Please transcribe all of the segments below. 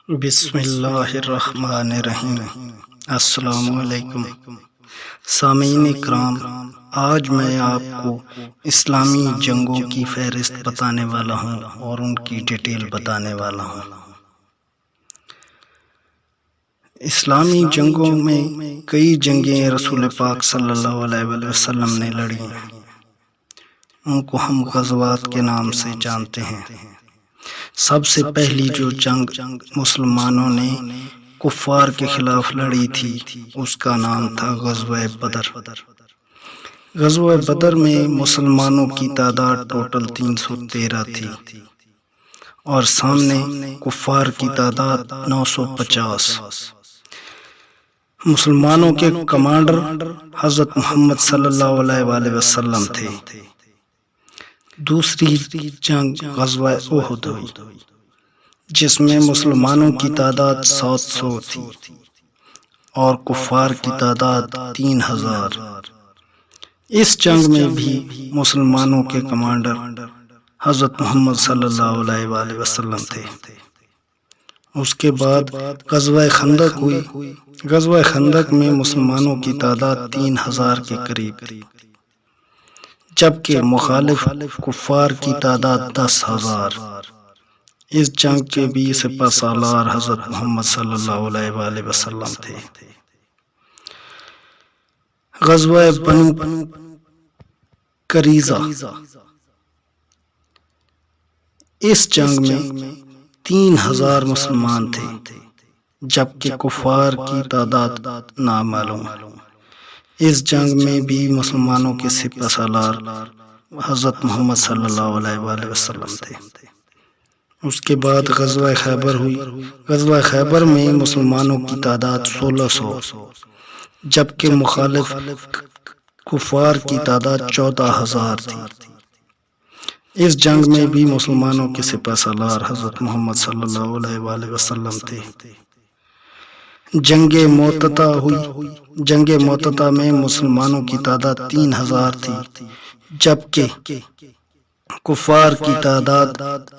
بسم اللہ الرحمن الرحیم۔ السلام علیکم سامعین کرام، آج میں آپ کو اسلامی جنگوں کی فہرست بتانے والا ہوں اور ان کی ڈیٹیل بتانے والا ہوں۔ اسلامی جنگوں میں کئی جنگیں رسول پاک صلی اللہ علیہ وسلم نے لڑی، ان کو ہم غزوات کے نام سے جانتے ہیں۔ سب سے پہلی جو جنگ مسلمانوں نے کفار کے خلاف لڑی تھی اس کا نام تھا غزوہ بدر۔ غزوہ بدر میں مسلمانوں کی تعداد ٹوٹل 313 تھی اور سامنے کفار کی تعداد 950۔ مسلمانوں کے کمانڈر حضرت محمد صلی اللہ علیہ وسلم تھے۔ دوسری جنگ غزوہ احد ہوئی جس میں مسلمانوں کی تعداد 700 تھی اور کفار کی تعداد 3000۔ اس جنگ میں بھی مسلمانوں کے کمانڈر حضرت محمد صلی اللہ علیہ وسلم تھے۔ اس کے بعد غزوہ خندق ہوئی۔ غزوہ خندق میں مسلمانوں کی تعداد 3000 کے قریب تھی، جبکہ مخالف کفار کی تعداد 10,000۔ اس جنگ کے بھی سپہ سالار حضرت محمد صلی اللہ علیہ وسلم تھے۔ غزوہ بنو قریظہ، اس جنگ میں 3000 مسلمان تھے، جبکہ کفار کی تعداد نامعلوم۔ اس جنگ میں بھی مسلمانوں کے سپہ سالار حضرت محمد صلی اللہ علیہ وسلم تھے۔ اس کے بعد غزوہ خیبر ہوئی۔ غزوہ خیبر میں مسلمانوں کی تعداد 1600، جبکہ مخالف کفار کی تعداد 14,000 تھی۔ اس جنگ میں بھی مسلمانوں کے سپہ سالار حضرت محمد صلی اللہ علیہ وسلم تھے۔ جنگ موتتا ہوئی۔ جنگ موتتا میں مسلمانوں کی تعداد 3000 تھی، جبکہ کفار کی تعداد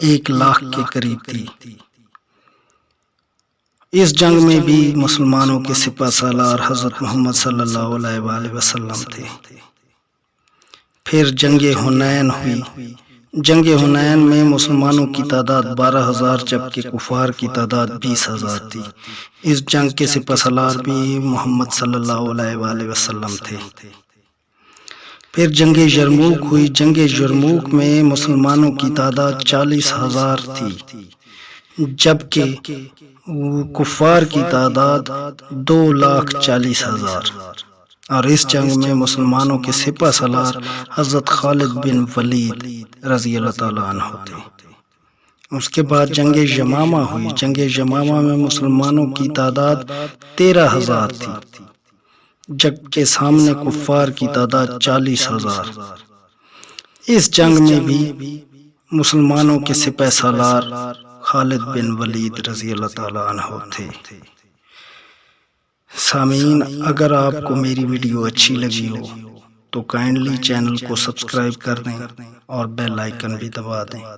1,00,000 کے قریب تھی۔ اس جنگ میں بھی مسلمانوں کے سپہ سالار حضرت محمد صلی اللہ علیہ وسلم تھے۔ پھر جنگ حنین ہوئی۔ جنگ حنین میں مسلمانوں کی تعداد 12,000، جبکہ کفار کی تعداد 20,000 تھی۔ اس جنگ کے سپہ سالار بھی محمد صلی اللہ علیہ وسلم تھے۔ پھر جنگ یرموک ہوئی۔ جنگ یرموک میں مسلمانوں کی تعداد 40,000 تھی، جبکہ کفار کی تعداد 2,40,000۔ اور اس جنگ میں مسلمانوں کے سپہ سالار حضرت خالد بن ولید رضی اللہ تعالیٰ عنہ تھے۔ اس کے بعد جنگ یمامہ ہوئی۔ جنگ یمامہ میں مسلمانوں کی تعداد 13,000 تھی، جبکہ سامنے کفار کی تعداد 40,000۔ اس جنگ میں بھی مسلمانوں کے سپہ سالار خالد بن ولید رضی اللہ تعالیٰ عنہ تھے۔ سامعین، اگر آپ کو میری ویڈیو اچھی لگی ہو تو کائنڈلی چینل کو سبسکرائب کر دیں اور بیل آئیکن بھی دبا دیں۔